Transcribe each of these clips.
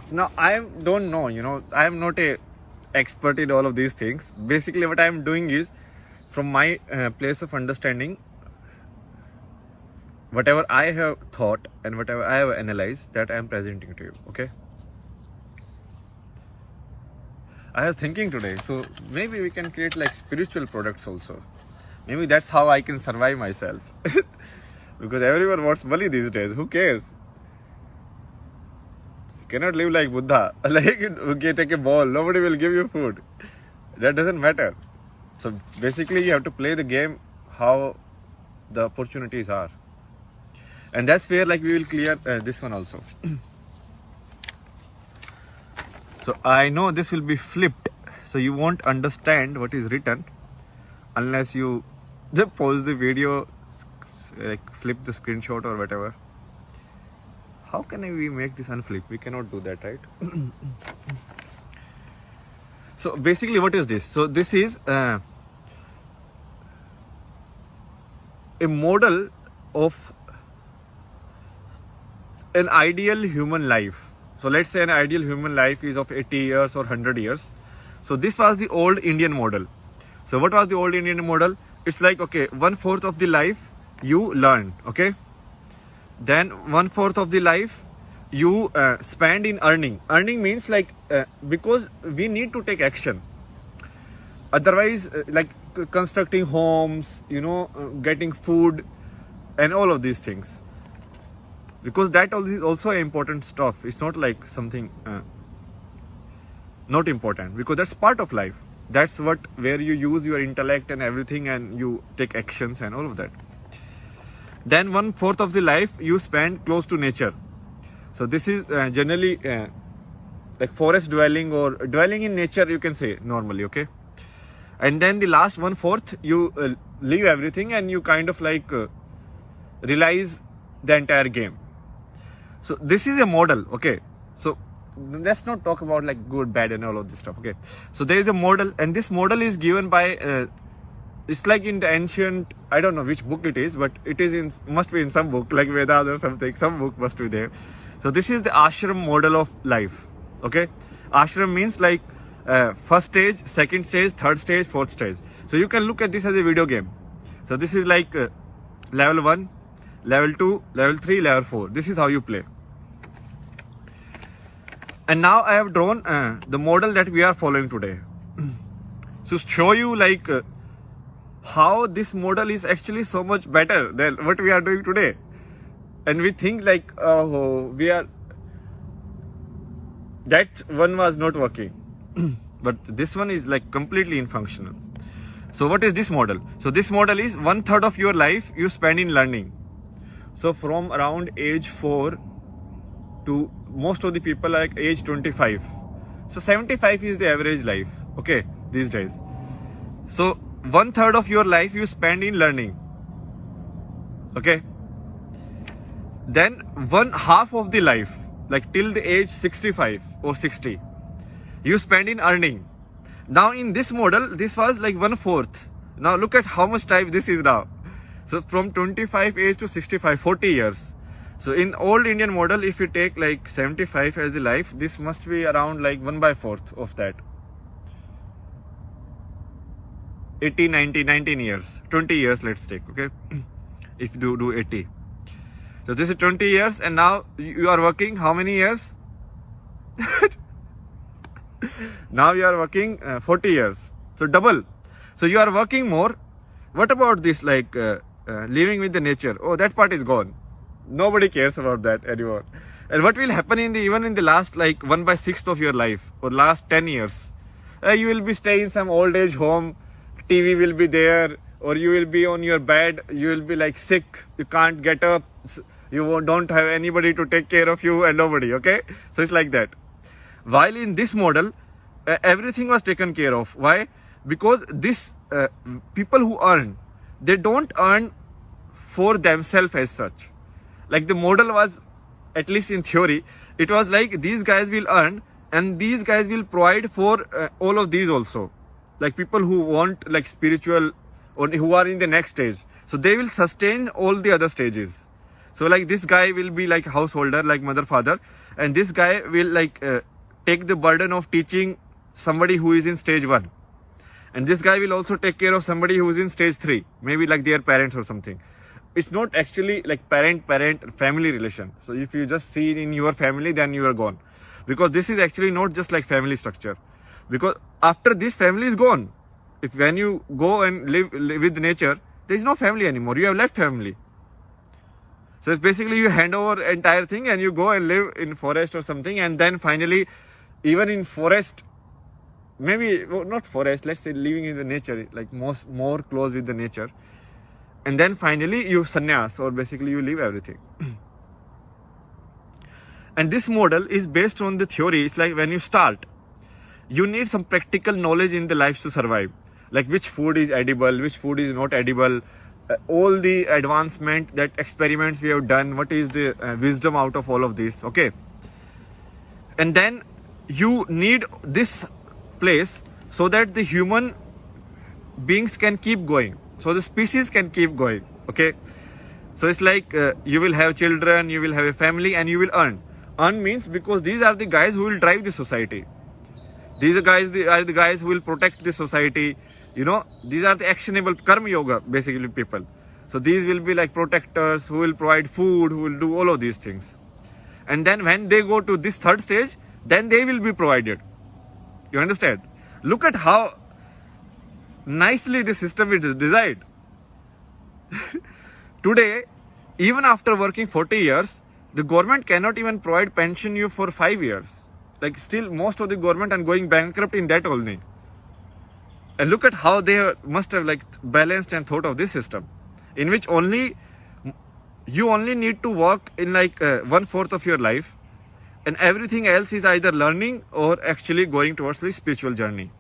So now I don't know, I am not a expert in all of these things. Basically what I am doing is, from my place of understanding, whatever I have thought and whatever I have analyzed, that I am presenting to you. Okay, I was thinking today, so maybe we can create like spiritual products also. Maybe that's how I can survive myself. Because everyone wants money these days. Who cares? You cannot live like Buddha. Like, okay, take a ball, nobody will give you food. That doesn't matter. So basically you have to play the game how the opportunities are. And that's where like we will clear this one also. So I know this will be flipped, so you won't understand what is written unless you just pause the video, like flip the screenshot or whatever. How can we make this unflip? We cannot do that, right? So basically what is this? So this is a model of an ideal human life. So let's say an ideal human life is of 80 years or 100 years. So this was the old Indian model. So what was the old Indian model? It's like, okay, 1/4 of the life you learn, okay? Then 1/4 of the life you spend in earning. Earning means like, because we need to take action. Otherwise, like constructing homes, getting food and all of these things. Because that is also important stuff. It's not like something not important, because that's part of life. That's where you use your intellect and everything, and you take actions and all of that. Then 1/4 of the life you spend close to nature. So this is generally like forest dwelling or dwelling in nature, you can say normally, okay? And then the last 1/4 you leave everything and you kind of like realize the entire game. So this is a model, okay? So let's not talk about like good, bad and all of this stuff, okay? So there is a model, and this model is given by it's like in the ancient, I don't know which book it is, but it is must be in some book like Vedas or something. Some book must be there. So this is the ashram model of life, okay? Ashram means like first stage, second stage, third stage, fourth stage. So you can look at this as a video game. So this is like level 1, level 2, level 3, level 4. This is how you play. And now I have drawn the model that we are following today. So show you like how this model is actually so much better than what we are doing today. And we think like, oh, that one was not working. But this one is like completely infunctional. So what is this model? So this model is 1/3 of your life you spend in learning. So from around age 4 to most of the people like age 25. So 75 is the average life, okay, these days. So 1/3 of your life you spend in learning, okay? Then 1/2 of the life, like till the age 65 or 60, you spend in earning. Now in this model, this was like 1/4. Now look at how much time this is now. So from 25 age to 65, 40 years. So in old Indian model, if you take like 75 as the life, this must be around like 1/4 of that. 80, 90, 19 years, 20 years let's take, okay? If you do 80. So this is 20 years, and now you are working how many years? Now you are working 40 years. So double. So you are working more. What about this like living with the nature? Oh, that part is gone. Nobody cares about that anymore. And what will happen even in the last like 1/6 of your life or last 10 years? You will be staying in some old age home. TV will be there, or you will be on your bed. You will be like sick. You can't get up. You don't have anybody to take care of you, and nobody, okay? So it's like that. While in this model, everything was taken care of. Why? Because this people who earn, they don't earn for themselves as such. Like the model was, at least in theory, it was like these guys will earn and these guys will provide for all of these also. Like people who want like spiritual or who are in the next stage. So they will sustain all the other stages. So like this guy will be like householder, like mother, father, and this guy will like take the burden of teaching somebody who is in stage 1. And this guy will also take care of somebody who is in stage 3, maybe like their parents or something. It's not actually like parent family relation. So if you just see it in your family, then you are gone, because this is actually not just like family structure. Because after this family is gone, if when you go and live with nature, there is no family anymore. You have left family. So it's basically you hand over entire thing and you go and live in forest or something, and then finally, even in forest, maybe not forest, let's say living in the nature, like more close with the nature, and then finally you sannyas, or basically you leave everything. And this model is based on the theory. It's like when you start, you need some practical knowledge in the life to survive, like which food is edible, which food is not edible, all the advancement, that experiments we have done, what is the wisdom out of all of this, okay? And then you need this place so that the human beings can keep going, so the species can keep going, okay? So it's like you will have children, you will have a family, and you will earn means, because these are the guys who will drive the society. These are the guys who will protect the society. You know, these are the actionable karma yoga, basically, people. So these will be like protectors who will provide food, who will do all of these things. And then when they go to this third stage, then they will be provided. You understand? Look at how nicely the system is designed. Today, even after working 40 years, the government cannot even provide pension you for 5 years. Like still most of the government are going bankrupt in that only. And look at how they must have like balanced and thought of this system, in which you only need to work in like 1/4 of your life, and everything else is either learning or actually going towards the spiritual journey.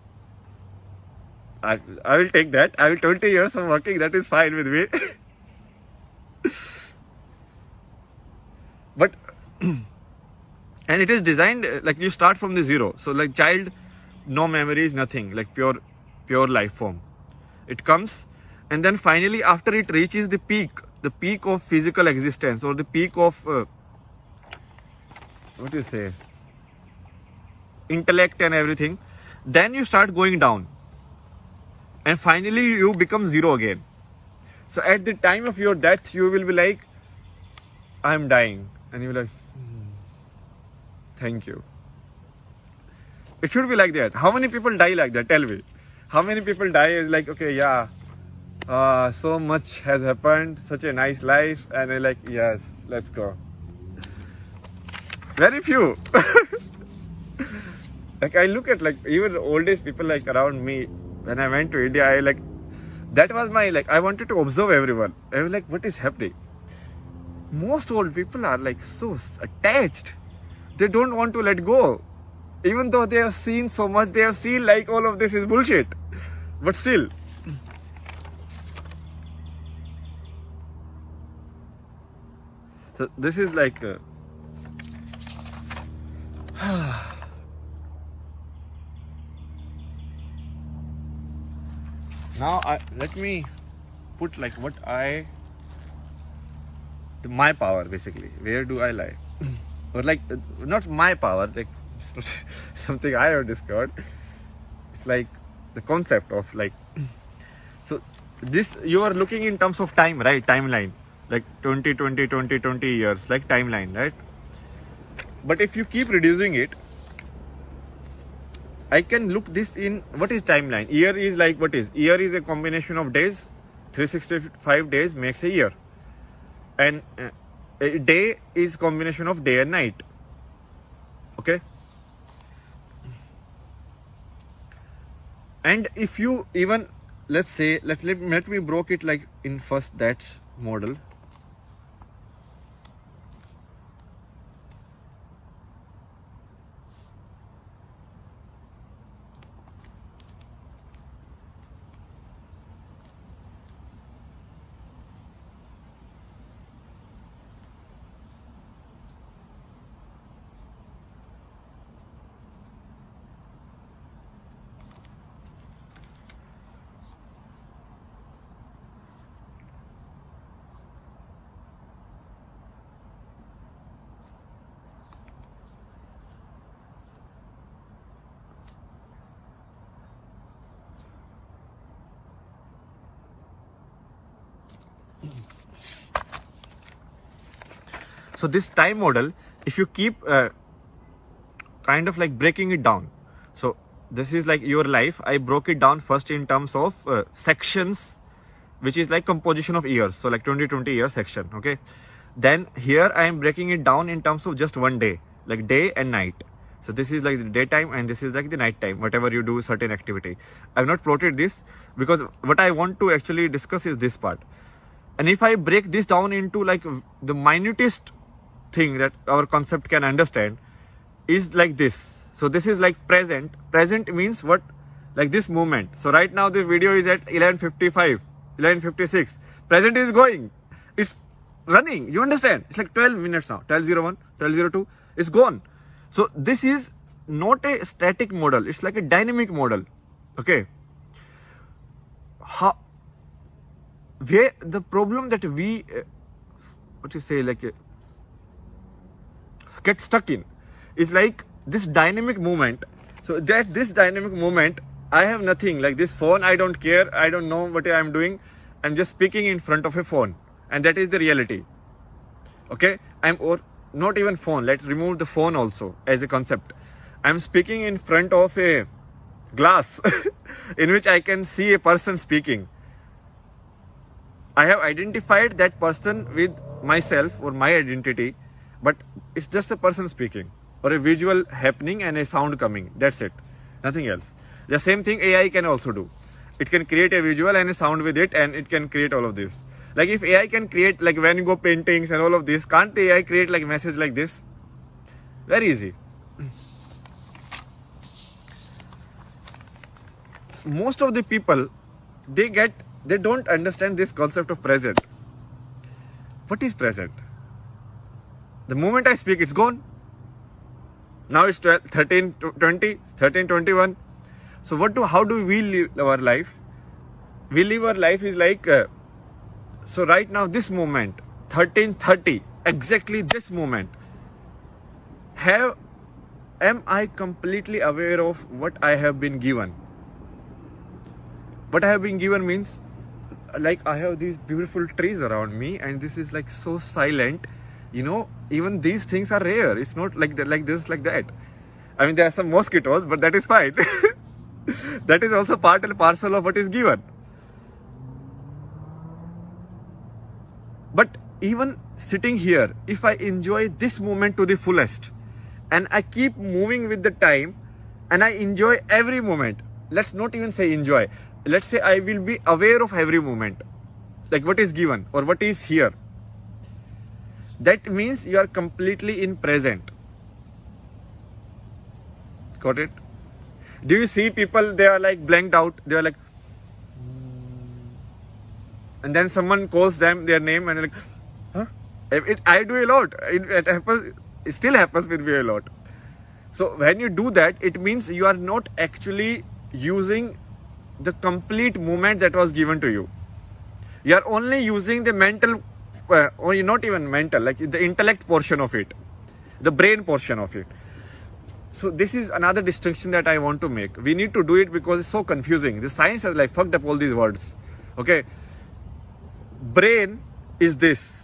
I will take that. I will 20 years of working, that is fine with me. But and it is designed like you start from the zero. So like child, no memories, nothing, like pure life form. It comes, and then finally after it reaches the peak of physical existence, or the peak of what do you say, intellect and everything, then you start going down, and finally you become zero again. So at the time of your death, you will be like, I'm dying, and you're like, thank you. It should be like that. How many people die like that? Tell me. How many people die is like, okay, yeah, so much has happened, such a nice life, and they're like, yes, let's go. Very few. Like I look at like even the oldest people like around me. When I went to India, I like, that was my like, I wanted to observe everyone. I was like, what is happening? Most old people are like so attached. They don't want to let go. Even though they have seen so much, they have seen like all of this is bullshit. But still. So this is like now let me put like what my power basically. Where do I lie? Or like not my power, like it's not something I have discovered. It's like the concept of like, so this you are looking in terms of time, right? Timeline, like 20 years, like timeline, right? But if you keep reducing it, I can look this in what is timeline. Year is like, what is year? Is a combination of days. 365 days makes a year, and a day is combination of day and night. Okay. And if you even, let's say, let me broke it like in first that model. So this time model, if you keep kind of like breaking it down, so this is like your life. I broke it down first in terms of sections, which is like composition of years, so like 20 year section. Okay, then here I am breaking it down in terms of just one day, like day and night. So this is like the daytime and this is like the night time, whatever you do certain activity. I've not plotted this because what I want to actually discuss is this part. And if I break this down into like the minutest thing that our concept can understand is like this. So this is like present. Present means what? Like this moment. So right now the video is at 11:55, 11:56. Present is going. It's running. You understand? It's like 12 minutes now. 12:01, 12:02. It's gone. So this is not a static model. It's like a dynamic model. Okay. Where the problem that we, what you say, like get stuck in is like this dynamic movement. So that this dynamic movement, I have nothing like this phone. I don't care. I don't know what I'm doing. I'm just speaking in front of a phone, and that is the reality. Okay, or not even phone. Let's remove the phone also as a concept. I'm speaking in front of a glass in which I can see a person speaking. I have identified that person with myself or my identity, but it's just a person speaking or a visual happening and a sound coming. That's it. Nothing else. The same thing AI can also do. It can create a visual and a sound with it, and it can create all of this. Like if AI can create like Van Gogh paintings and all of this, can't the AI create like message like this? Very easy. Most of the people, they don't understand this concept of present. What is present? The moment I speak, it's gone. Now it's 12, 13, 20, 13, 21. So how do we live our life? We live our life is like, so right now this moment, 13:30, exactly this moment, am I completely aware of what I have been given? What I have been given means, like I have these beautiful trees around me and this is like so silent, you know, even these things are rare. It's not like that, like this, like that. I mean, there are some mosquitoes, but that is fine. That is also part and parcel of what is given. But even sitting here, if I enjoy this moment to the fullest and I keep moving with the time and I enjoy every moment, let's not even say enjoy. Let's say I will be aware of every moment, like what is given or what is here. That means you are completely in present. Got it? Do you see people, they are like blanked out, they are like, and then someone calls them their name and they're like, huh? I do a lot. It happens, it still happens with me a lot. So when you do that, it means you are not actually using the complete moment that was given to you. You are only using the mental, or not even mental, like the intellect portion of it, the brain portion of it. So this is another distinction that I want to make. We need to do it because it's so confusing. The science has like fucked up all these words. Okay. Brain is this.